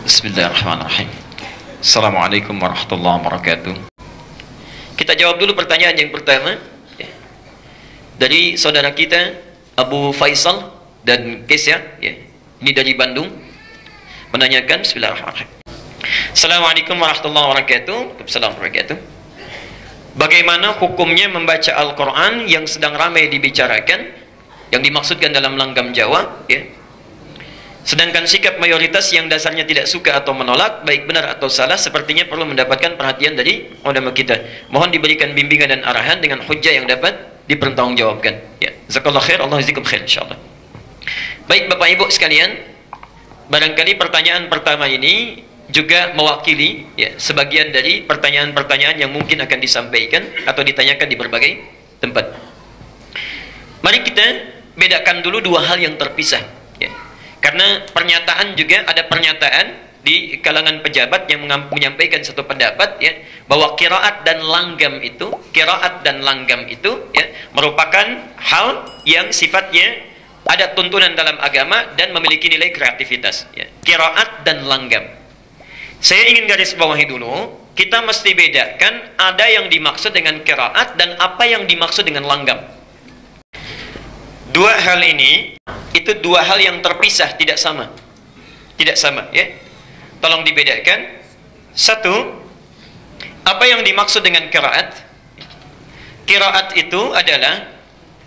Bismillahirrahmanirrahim. Assalamualaikum warahmatullahi wabarakatuh. Kita jawab dulu pertanyaan yang pertama dari saudara kita Abu Faisal dan Kesya, ini dari Bandung, menanyakan. Bismillahirrahmanirrahim. Assalamualaikum warahmatullahi wabarakatuh. Assalamualaikum warahmatullahi wabarakatuh. Bagaimana hukumnya membaca Al-Quran yang sedang ramai dibicarakan, yang dimaksudkan dalam langgam Jawa, sedangkan sikap mayoritas yang dasarnya tidak suka atau menolak, baik benar atau salah, sepertinya perlu mendapatkan perhatian dari ulama kita. Mohon diberikan bimbingan dan arahan dengan hujjah yang dapat dipertanggungjawabkan. Jazakallahu khair, Allah jazakum khair insyaallah. Baik Bapak Ibu sekalian, barangkali pertanyaan pertama ini juga mewakili sebagian dari pertanyaan-pertanyaan yang mungkin akan disampaikan atau ditanyakan di berbagai tempat. Mari kita bedakan dulu dua hal yang terpisah. Karena pernyataan juga ada pernyataan di kalangan pejabat yang menyampaikan satu pendapat bahwa qiraat dan langgam itu merupakan hal yang sifatnya ada tuntunan dalam agama dan memiliki nilai kreativitas. Qiraat dan langgam. Saya ingin garis bawahi dulu, kita mesti bedakan ada yang dimaksud dengan qiraat dan apa yang dimaksud dengan langgam. Dua hal ini itu dua hal yang terpisah, tidak sama. Tidak sama, Tolong dibedakan. Satu, apa yang dimaksud dengan qiraat? Qiraat itu adalah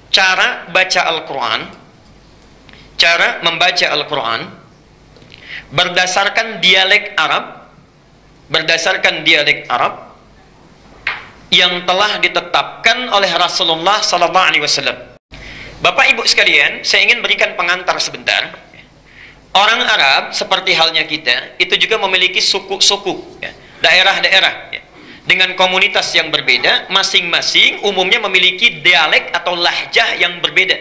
cara baca Al-Quran, cara membaca Al-Quran berdasarkan dialek Arab yang telah ditetapkan oleh Rasulullah SAW. Bapak Ibu sekalian, saya ingin berikan pengantar sebentar. Orang Arab seperti halnya kita, itu juga memiliki suku-suku, daerah-daerah, dengan komunitas yang berbeda, masing-masing umumnya memiliki dialek atau lahjah yang berbeda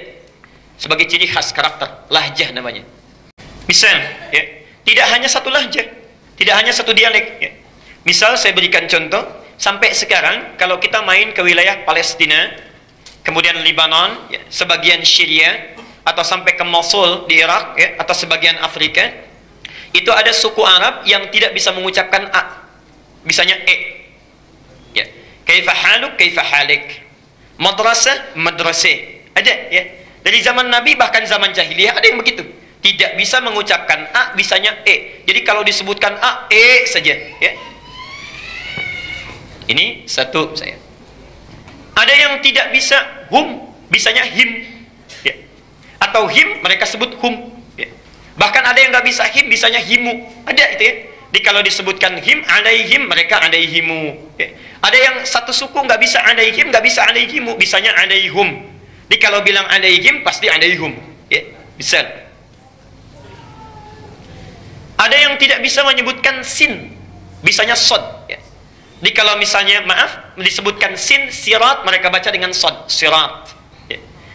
sebagai ciri khas karakter. Lahjah namanya. Misal, tidak hanya satu lahjah, tidak hanya satu dialek. Misal saya berikan contoh, sampai sekarang kalau kita main ke wilayah Palestina, kemudian Lebanon, sebagian Syria, atau sampai ke Mosul di Irak, atau sebagian Afrika, itu ada suku Arab yang tidak bisa mengucapkan a, bisanya e. Kaifa haluk, kaifa halik. Madrasah, madrasah. Ada, dari zaman Nabi bahkan zaman jahiliyah ada yang begitu. Tidak bisa mengucapkan a, bisanya e. Jadi kalau disebutkan a, e saja. Ini satu saya. Ada yang tidak bisa hum, bisanya him, atau him mereka sebut hum. Bahkan ada yang nggak bisa him, bisanya himu. Ada itu Jadi kalau disebutkan him, alaihim, mereka alaihimu. Ada yang satu suku nggak bisa alaihim, nggak bisa alaihimu, bisanya alaihum. Jadi kalau bilang alaihim pasti alaihum. Bisa. Ada yang tidak bisa menyebutkan sin, bisanya sod. Jadi kalau misalnya, maaf, disebutkan sin, sirat, mereka baca dengan sod, sirat.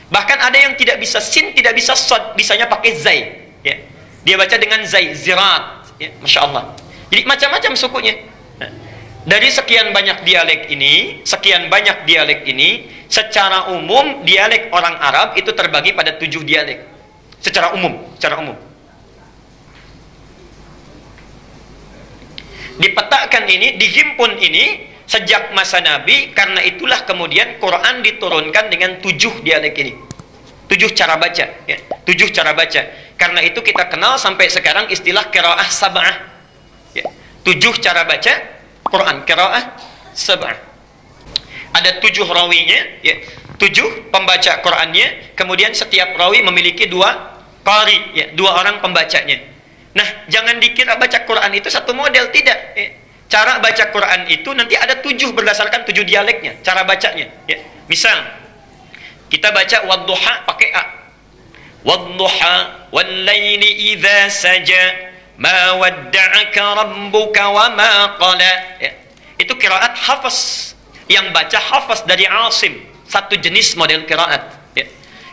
Bahkan ada yang tidak bisa sin, tidak bisa sod, bisanya pakai zai. Dia baca dengan zai, zirat. Masya Allah. Jadi macam-macam sukunya. Dari sekian banyak dialek ini, secara umum dialek orang Arab itu terbagi pada 7 dialek. Secara umum. Dipetakan ini, dihimpun ini sejak masa Nabi, karena itulah kemudian Quran diturunkan dengan 7 dialek ini. 7 cara baca, 7 cara baca. Karena itu kita kenal sampai sekarang istilah qiraah sab'ah. 7 cara baca Quran, qiraah sab'ah. Ada 7 rawinya, 7 pembaca Qurannya, kemudian setiap rawi memiliki 2 qari, 2 orang pembacanya. Nah, jangan dikira baca Quran itu satu model, tidak. Cara baca Quran itu nanti ada 7 berdasarkan 7 dialeknya, cara bacanya. Misal, kita baca wadduha pakai a. Wadduha wal-laili idza saja ma wadda'aka rabbuka wa ma qala. Itu qiraat Hafs. Yang baca Hafs dari Asim, satu jenis model qiraat.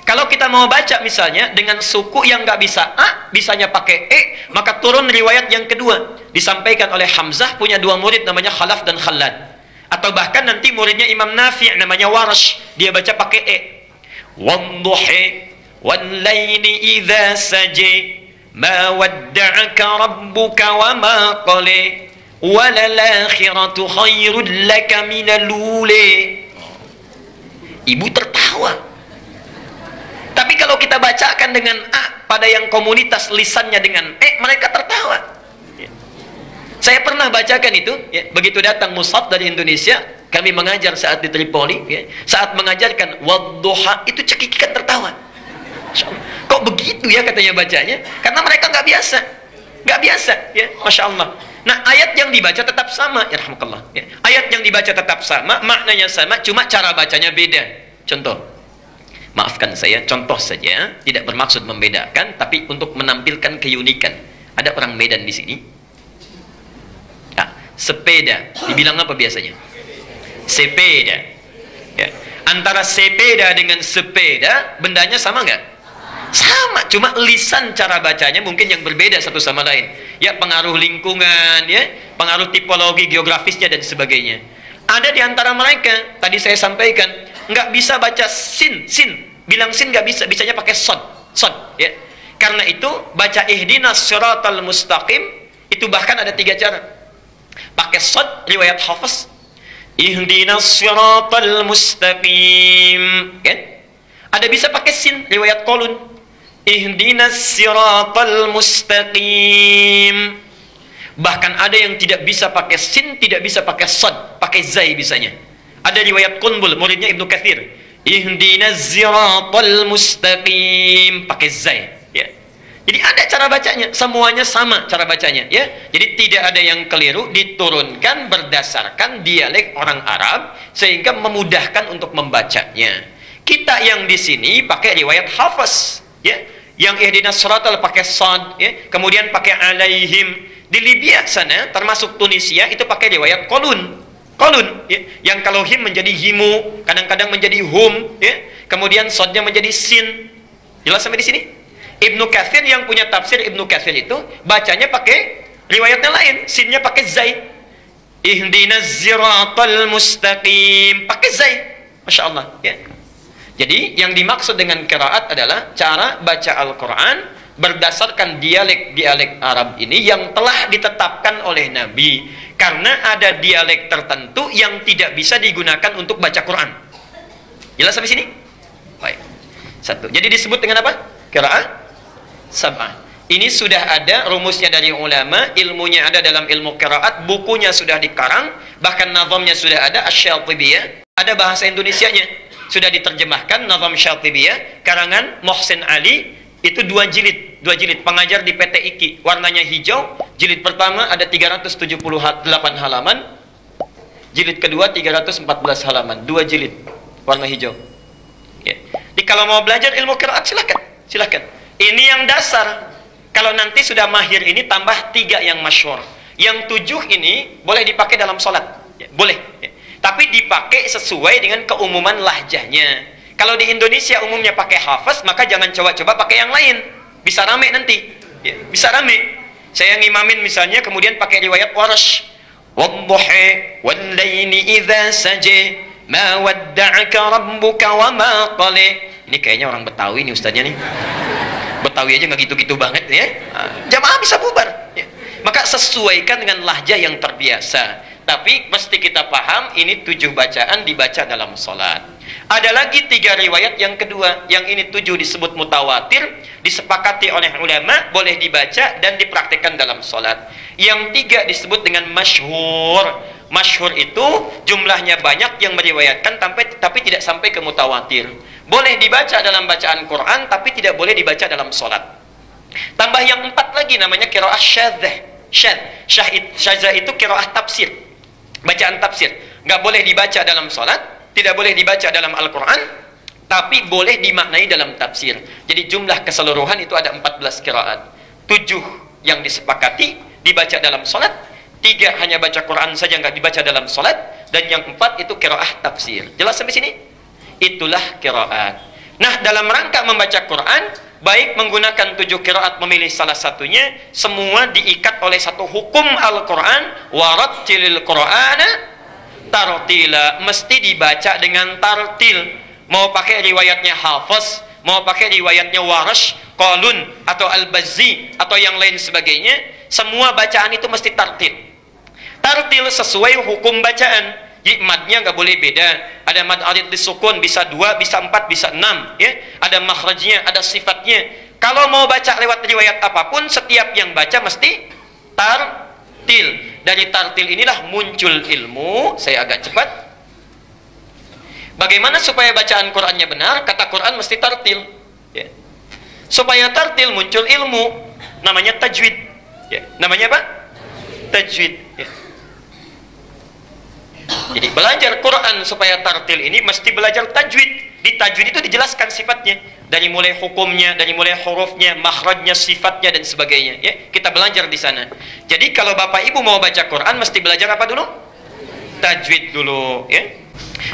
Kalau kita mau baca misalnya dengan suku yang nggak bisa a, bisanya pakai e, maka turun riwayat yang kedua. Disampaikan oleh Hamzah, punya 2 murid namanya Khalaf dan Khallad. Atau bahkan nanti muridnya Imam Nafi' namanya Warash, dia baca pakai e. Wadduhi wal-laili idza saja ma wadda'aka rabbuka wa ma qala walal-akhiratu khairul laka minal ula. Ibu tertawa. Tapi kalau kita bacakan dengan A pada yang komunitas lisannya dengan E, mereka tertawa. Saya pernah bacakan itu, ya, begitu datang mushaf dari Indonesia, kami mengajar saat di Tripoli, ya, saat mengajarkan wadduha, itu cekikikan tertawa. Kok begitu ya katanya bacanya? Karena mereka nggak biasa, ya, masya Allah. Nah, ayat yang dibaca tetap sama, ya rahmatullah. Ya. Ayat yang dibaca tetap sama, maknanya sama, cuma cara bacanya beda. Contoh, maafkan saya, contoh saja, tidak bermaksud membedakan, tapi untuk menampilkan keunikan. Ada orang Medan di sini. Sepeda, dibilang apa biasanya? Sepeda. Ya. Antara sepeda dengan sepeda, bendanya sama nggak? Sama, cuma lisan cara bacanya mungkin yang berbeda satu sama lain. Ya, pengaruh lingkungan, ya, pengaruh tipologi geografisnya dan sebagainya. Ada di antara mereka, tadi saya sampaikan, nggak bisa baca sin. Bilang sin nggak bisa, bisanya pakai sod, ya. Karena itu baca ihdinas siratal mustaqim itu bahkan ada 3 cara. Pakai sod, riwayat Hafiz, ihdinas siratal mustaqim, kan? Ada bisa pakai sin, riwayat Qalun, ihdinas siratal mustaqim. Bahkan ada yang tidak bisa pakai sin, tidak bisa pakai sod, pakai zai bisanya. Ada riwayat Qunbul, muridnya Ibnu Katsir, ihdinas siratal mustaqim, pakai zai, ya. Jadi ada cara bacanya, semuanya sama cara bacanya, ya. Jadi tidak ada yang keliru, diturunkan berdasarkan dialek orang Arab sehingga memudahkan untuk membacanya. Kita yang di sini pakai riwayat Hafiz, ya. Yang ihdinas siratal pakai sad, ya. Kemudian pakai alaihim. Di Libya sana, termasuk Tunisia, itu pakai riwayat Qalun, ya. Yang kalau him menjadi himu, kadang-kadang menjadi hum, ya. Kemudian sadnya menjadi sin. Jelas sampai di sini? Ibnu Katsir yang punya tafsir Ibnu Katsir itu bacanya pakai riwayatnya lain, sinnya pakai zai. Ihdinas siratal mustaqim, pakai zai. Masya Allah, ya. Jadi yang dimaksud dengan qiraat adalah cara baca Al-Quran berdasarkan dialek Arab ini yang telah ditetapkan oleh Nabi. Karena ada dialek tertentu yang tidak bisa digunakan untuk baca Quran. Jelas sampai sini? Baik. Satu. Jadi disebut dengan apa? Qiraat sab'ah. Ini sudah ada rumusnya dari ulama, ilmunya ada dalam ilmu qiraat, bukunya sudah dikarang, bahkan nazamnya sudah ada, Asy-Syatibiyah. Ada bahasa Indonesianya, sudah diterjemahkan, nazam Syatibiyah, karangan Muhsin Ali, itu 2 jilid, pengajar di PT IKI, warnanya hijau. Jilid pertama ada 378 halaman, jilid kedua 314 halaman, 2 jilid, warna hijau. Ya. Jadi kalau mau belajar ilmu qiraat silakan. Ini yang dasar. Kalau nanti sudah mahir ini tambah 3 yang masyhur. Yang 7 ini boleh dipakai dalam sholat, ya, boleh. Ya. Tapi dipakai sesuai dengan keumuman lahjahnya. Kalau di Indonesia umumnya pakai Hafiz, maka jangan coba-coba pakai yang lain. Bisa rame nanti. Ya, bisa rame. Saya ngimamin misalnya, kemudian pakai riwayat Warsh. Wadduha wal-laili idza saja ma wadda'aka rabbuka wa ma qala. Ini kayaknya orang Betawi nih ustaznya nih. Betawi aja nggak gitu-gitu banget ya. Jamaah bisa bubar. Ya. Maka sesuaikan dengan lahjah yang terbiasa. Tapi mesti kita paham ini 7 bacaan dibaca dalam sholat. Ada lagi 3 riwayat yang kedua. Yang ini 7 disebut mutawatir, disepakati oleh ulama, boleh dibaca dan dipraktikkan dalam sholat. Yang 3 disebut dengan masyhur. Masyhur itu jumlahnya banyak yang meriwayatkan tapi tidak sampai ke mutawatir. Boleh dibaca dalam bacaan Quran tapi tidak boleh dibaca dalam sholat. Tambah yang 4 lagi namanya qiraah syadzah. Syadzah itu qiraah tafsir, bacaan tafsir. Nggak boleh dibaca dalam sholat, tidak boleh dibaca dalam Al-Quran, tapi boleh dimaknai dalam tafsir. Jadi jumlah keseluruhan itu ada 14 qiraat. 7 yang disepakati dibaca dalam sholat, 3 hanya baca Quran saja nggak dibaca dalam sholat, dan yang 4 itu qiraah tafsir. Jelas sampai sini? Itulah qiraat. Nah, dalam rangka membaca Quran, baik menggunakan 7 qiraat memilih salah satunya, semua diikat oleh satu hukum Al-Quran, warattilil Qur'ana tartila, mesti dibaca dengan tartil. Mau pakai riwayatnya Hafiz, mau pakai riwayatnya Warsh, Qalun atau Al-Bazzi atau yang lain sebagainya, semua bacaan itu mesti tartil. Tartil sesuai hukum bacaan. Jadi madnya nggak boleh beda. Ada mad arid disukun, bisa 2, bisa 4, bisa 6, ya. Ada makhrajnya, ada sifatnya. Kalau mau baca lewat riwayat apapun, setiap yang baca mesti tartil. Dari tartil inilah muncul ilmu. Saya agak cepat. Bagaimana supaya bacaan Qur'annya benar? Kata Qur'an mesti tartil, ya. Supaya tartil muncul ilmu, namanya tajwid, ya. Namanya apa? Tajwid, ya. Jadi belajar Quran supaya tartil ini mesti belajar tajwid. Di tajwid itu dijelaskan sifatnya, dari mulai hukumnya, dari mulai hurufnya, makhrajnya, sifatnya dan sebagainya, ya. Kita belajar di sana. Jadi kalau Bapak Ibu mau baca Quran mesti belajar apa dulu? Tajwid dulu, ya.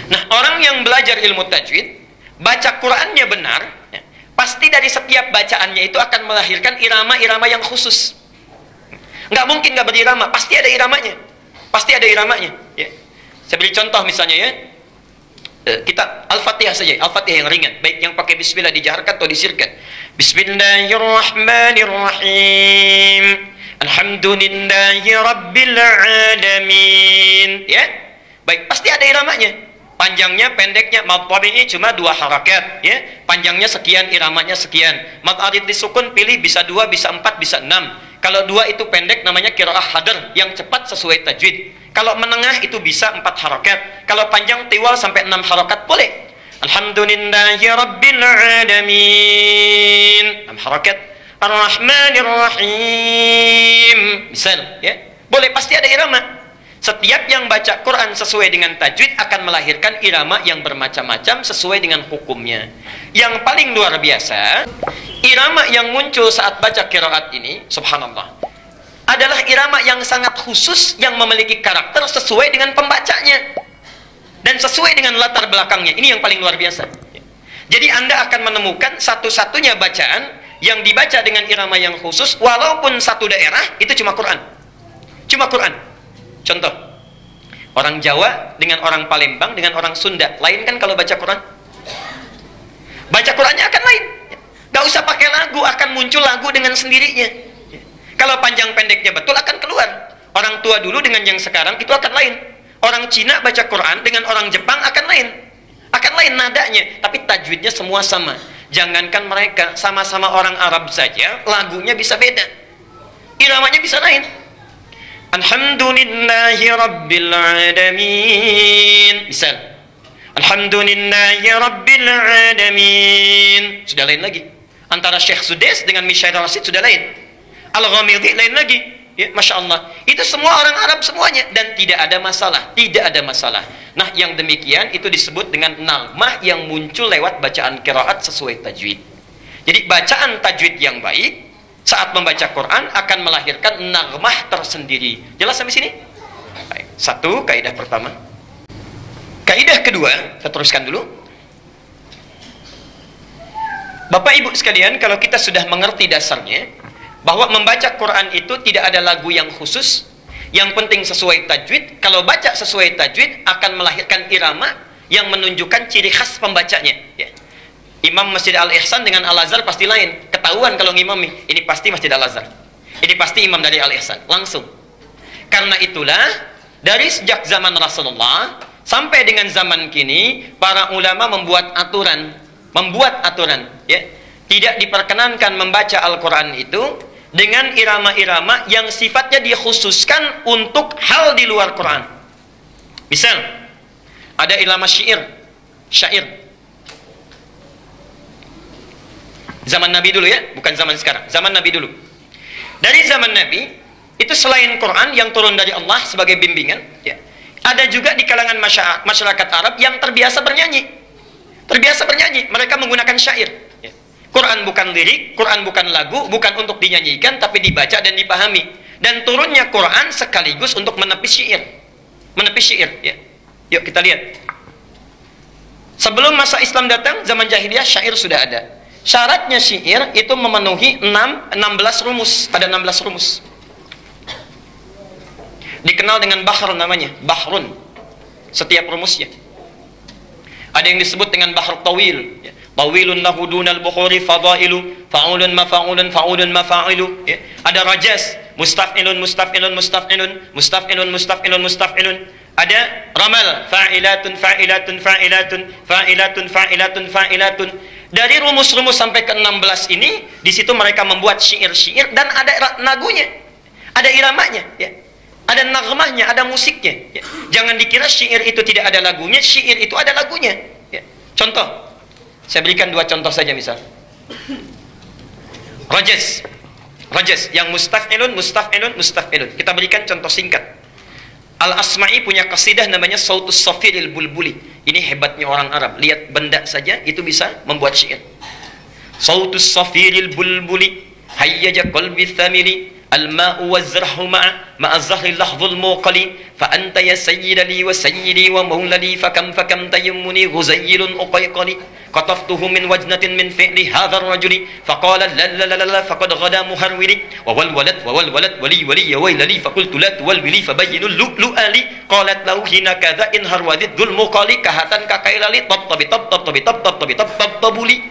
Nah, orang yang belajar ilmu tajwid, baca Qurannya benar, ya, pasti dari setiap bacaannya itu akan melahirkan irama-irama yang khusus. Nggak mungkin nggak berirama, pasti ada iramanya. Pasti ada iramanya, ya. Saya beri contoh misalnya, ya. Kita Al-Fatihah saja, Al-Fatihah yang ringan, baik yang pakai bismillah dijaharkan atau disirkan. Bismillahirrahmanirrahim. Alhamdulillahi rabbil alamin. Ya. Baik, pasti ada iramanya. Panjangnya, pendeknya, mad tabi'i cuma 2 harakat, ya. Panjangnya sekian, iramanya sekian. Mad arid disukun pilih bisa 2, bisa 4, bisa 6. Kalau 2 itu pendek namanya qiraah hadar yang cepat sesuai tajwid. Kalau menengah itu bisa 4 harakat. Kalau panjang tiwal sampai 6 harakat boleh. Alhamdulillahi rabbil alamin. 6 harakat. Ar-Rahmanir-Rahim. Misal, ya. Boleh, pasti ada irama. Setiap yang baca Quran sesuai dengan tajwid akan melahirkan irama yang bermacam-macam sesuai dengan hukumnya. Yang paling luar biasa, irama yang muncul saat baca qiraat ini, subhanallah, adalah irama yang sangat khusus yang memiliki karakter sesuai dengan pembacanya dan sesuai dengan latar belakangnya. Ini yang paling luar biasa. Jadi Anda akan menemukan satu-satunya bacaan yang dibaca dengan irama yang khusus walaupun satu daerah itu cuma Quran. Cuma Quran. Contoh, orang Jawa dengan orang Palembang dengan orang Sunda lain kan kalau baca Quran? Baca Qurannya akan lain. Gak usah pakai lagu, akan muncul lagu dengan sendirinya. Kalau panjang pendeknya betul akan keluar. Orang tua dulu dengan yang sekarang itu akan lain. Orang Cina baca Quran dengan orang Jepang akan lain. Akan lain nadanya, tapi tajwidnya semua sama. Jangankan mereka, sama-sama orang Arab saja lagunya bisa beda. Iramanya bisa lain. Alhamdulillahi rabbil alamin. Misal, Alhamdulillahi rabbil alamin. Sudah lain lagi. Antara Syekh Sudes dengan Mishair Rasid sudah lain. Al-Ghamidi lain lagi, ya, Masya Allah. Itu semua orang Arab semuanya dan tidak ada masalah, tidak ada masalah. Nah, yang demikian itu disebut dengan nagmah yang muncul lewat bacaan qiraat sesuai tajwid. Jadi bacaan tajwid yang baik saat membaca Quran akan melahirkan nagmah tersendiri. Jelas sampai sini? Baik. Satu kaidah pertama. Kaidah kedua, saya teruskan dulu. Bapak Ibu sekalian, kalau kita sudah mengerti dasarnya bahwa membaca Quran itu tidak ada lagu yang khusus, yang penting sesuai tajwid. Kalau baca sesuai tajwid akan melahirkan irama yang menunjukkan ciri khas pembacanya, ya. Imam Masjid Al-Ihsan dengan Al-Azhar pasti lain. Ketahuan kalau ngimami, ini pasti Masjid Al-Azhar, ini pasti imam dari Al-Ihsan, langsung. Karena itulah dari sejak zaman Rasulullah sampai dengan zaman kini para ulama membuat aturan, ya. Tidak diperkenankan membaca Al-Quran itu dengan irama-irama yang sifatnya dikhususkan untuk hal di luar Quran. Misal, ada irama syair. Zaman Nabi dulu, ya, bukan zaman sekarang. Zaman Nabi dulu. Dari zaman Nabi, itu selain Quran yang turun dari Allah sebagai bimbingan, ya, ada juga di kalangan masyarakat Arab yang terbiasa bernyanyi. Mereka menggunakan syair. Quran bukan lirik, Quran bukan lagu, bukan untuk dinyanyikan, tapi dibaca dan dipahami. Dan turunnya Quran sekaligus untuk menepis syair. Ya. Yuk kita lihat. Sebelum masa Islam datang, zaman jahiliyah syair sudah ada. Syaratnya syair itu memenuhi 16 rumus. Ada 16 rumus. Dikenal dengan bahr namanya, bahrun. Setiap rumusnya. Ada yang disebut dengan bahr tawil, ya. tawilun lahu dunal bukhuri fadailu, fa'ulun mafa'ulun fa'ulun mafa'ilu, ya. Ada rajas, mustaf'ilun mustaf'ilun mustaf'ilun mustaf'ilun mustaf'ilun mustaf'ilun. Ada ramal, fa'ilatun fa'ilatun fa'ilatun fa'ilatun fa'ilatun fa'ilatun. Dari rumus-rumus sampai ke 16 ini, di situ mereka membuat syair-syair dan ada nagunya, ada iramanya, ya. Ada nagmahnya, ada musiknya, ya. Jangan dikira syair itu tidak ada lagunya, syair itu ada lagunya, ya. Contoh, saya berikan 2 contoh saja misal. Rajas yang mustaf'ilun mustaf'ilun mustaf'ilun. Kita berikan contoh singkat. Al-Asma'i punya qasidah namanya Sautus Safiril Bulbuli. Ini hebatnya orang Arab. Lihat benda saja itu bisa membuat syair. Sautus Safiril Bulbuli hayyaja qalbi thamiri al-ma'u waz-zarhu ma'a az-zahri lahdhul muqali fa anta ya sayyidi wa sayyidi wa maulali fakam tayammuni ghuzayyilun uqayqali qataftuhu min wajnatin min fi'li hadha ar-rajuli faqala la faqad ghada muharwili wa wal walad wali ya waylali faqultu la tuwalwili fabayyinu lu'ali qalat lahu hina kadha in harwadid dhul muqali kahatan kakailali tabuli.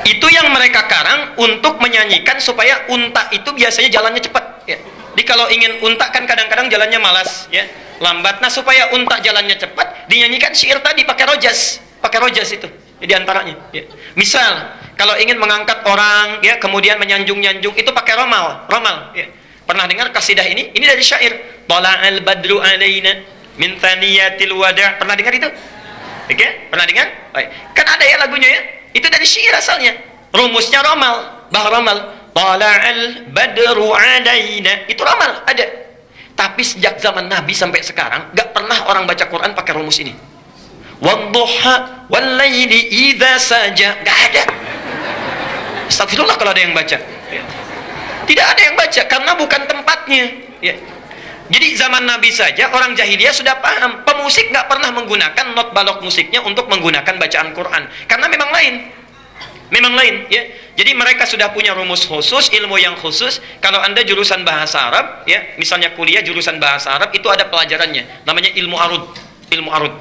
Itu yang mereka karang untuk menyanyikan supaya unta itu biasanya jalannya cepat, ya. Jadi kalau ingin unta kan kadang-kadang jalannya malas, ya, lambat. Nah, supaya unta jalannya cepat, dinyanyikan syair tadi pakai rojas itu di antaranya, ya. Misal kalau ingin mengangkat orang, ya, kemudian menyanjung-nyanjung itu pakai romal, ya. Pernah dengar kasidah ini? Ini dari syair. Tala'al badru alaina min thaniyatil wada'. Pernah dengar itu? Oke, pernah dengar? Baik. Kan ada ya lagunya, ya. Itu dari syair asalnya. Rumusnya romal, bah romal. Tala'al badru alaina. Itu romal, ada. Tapi sejak zaman Nabi sampai sekarang gak pernah orang baca Quran pakai rumus ini. Wadduha wallaili idza saja. Gak ada. Astagfirullah kalau ada yang baca. Tidak ada yang baca karena bukan tempatnya, ya. Jadi zaman Nabi saja orang jahiliyah sudah paham, pemusik nggak pernah menggunakan not balok musiknya untuk menggunakan bacaan Quran, karena memang lain, ya. Jadi mereka sudah punya rumus khusus, ilmu yang khusus. Kalau Anda jurusan bahasa Arab, ya, misalnya kuliah jurusan bahasa Arab, itu ada pelajarannya, namanya ilmu arud,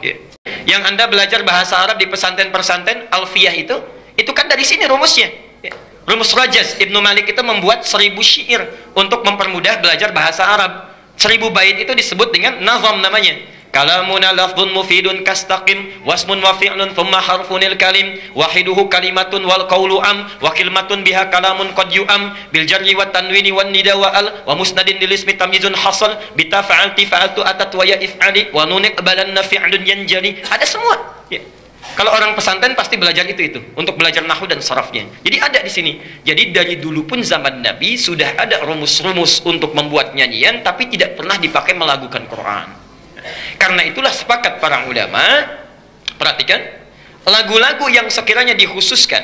ya. Yang Anda belajar bahasa Arab di pesantren-pesantren alfiyah itu kan dari sini rumusnya, ya. Rumus Rajas Ibnu Malik itu membuat 1000 syair untuk mempermudah belajar bahasa Arab. 1000 bait itu disebut dengan nazam namanya. Kalamuna lafdhun mufidun kastaqim wasmun wa fi'lun thumma harfunil kalim wahiduhu kalimatun wal qawlu am wa kalimatun biha kalamun qad yu'am bil jarri wat tanwini wan nida wa al wa musnadin lil ismi tamyizun hasal bi tafa'alti fa'altu atat wa ya if'ali wa nun iqbalanna fi'lun yanjali. Ada semua, ya. Kalau orang pesantren pasti belajar itu untuk belajar nahwu dan sarafnya. Jadi ada di sini. Jadi dari dulu pun zaman Nabi sudah ada rumus-rumus untuk membuat nyanyian, tapi tidak pernah dipakai melagukan Quran. Karena itulah sepakat para ulama, perhatikan, lagu-lagu yang sekiranya dikhususkan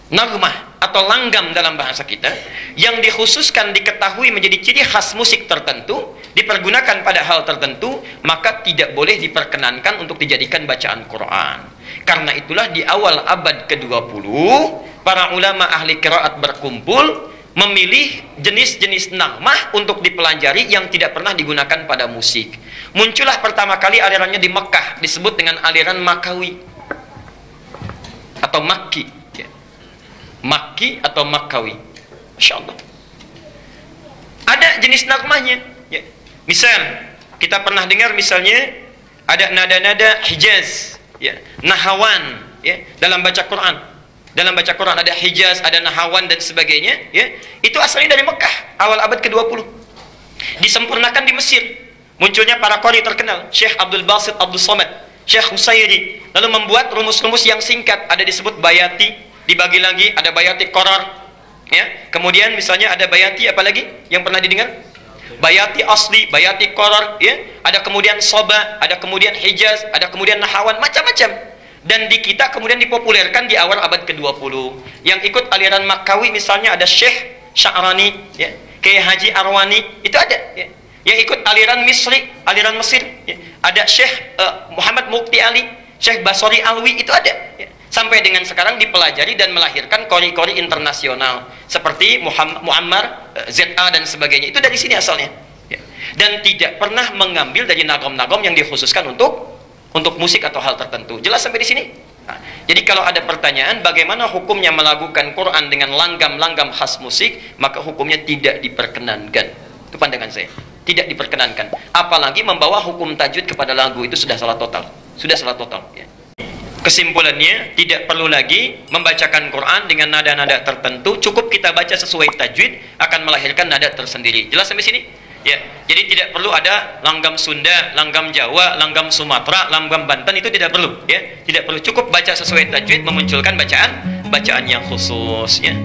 nagmah atau langgam dalam bahasa kita, yang dikhususkan diketahui menjadi ciri khas musik tertentu, dipergunakan pada hal tertentu, maka tidak boleh diperkenankan untuk dijadikan bacaan Quran. Karena itulah di awal abad ke-20 para ulama ahli qiraat berkumpul memilih jenis-jenis nagmah untuk dipelajari yang tidak pernah digunakan pada musik. Muncullah pertama kali alirannya di Mekah, disebut dengan aliran Makawi atau Makki, Makki atau Makawi. Masya Allah. Ada jenis nagmahnya, ya. Misal kita pernah dengar misalnya ada nada-nada Hijaz, ya, Nahawan, ya, dalam baca Quran. Dalam baca Quran ada Hijaz, ada Nahawan dan sebagainya, ya. Itu asalnya dari Mekah awal abad ke-20. Disempurnakan di Mesir. Munculnya para qari terkenal, Syekh Abdul Basit Abdul Somad, Syekh Husairi, lalu membuat rumus-rumus yang singkat, ada disebut bayati, dibagi lagi ada bayati qarar, ya. Kemudian misalnya ada bayati apa lagi yang pernah didengar? Bayati asli, bayati qarar, ya. Ada kemudian soba, ada kemudian Hijaz, ada kemudian Nahawan, macam-macam. Dan di kita kemudian dipopulerkan di awal abad ke-20. Yang ikut aliran Makawi misalnya ada Syekh Sya'rani, ya, Kiai Haji Arwani, itu ada, ya. Yang ikut aliran Misri, aliran Mesir, ya. Ada Syekh Muhammad Mukti Ali, Syekh Basori Alwi, itu ada, ya. Sampai dengan sekarang dipelajari dan melahirkan qori-qori internasional seperti Muammar, ZA dan sebagainya. Itu dari sini asalnya, ya. Dan tidak pernah mengambil dari nagom-nagom yang dikhususkan untuk musik atau hal tertentu. Jelas sampai di sini? Nah, jadi kalau ada pertanyaan bagaimana hukumnya melakukan Quran dengan langgam-langgam khas musik, maka hukumnya tidak diperkenankan. Itu pandangan saya. Tidak diperkenankan. Apalagi membawa hukum tajwid kepada lagu, itu sudah salah total. Sudah salah total. Ya. Kesimpulannya, tidak perlu lagi membacakan Quran dengan nada-nada tertentu. Cukup kita baca sesuai tajwid, akan melahirkan nada tersendiri. Jelas sampai sini? Ya, jadi tidak perlu ada langgam Sunda, langgam Jawa, langgam Sumatera, langgam Banten, itu tidak perlu, ya. Tidak perlu, cukup baca sesuai tajwid memunculkan bacaan yang khusus, ya.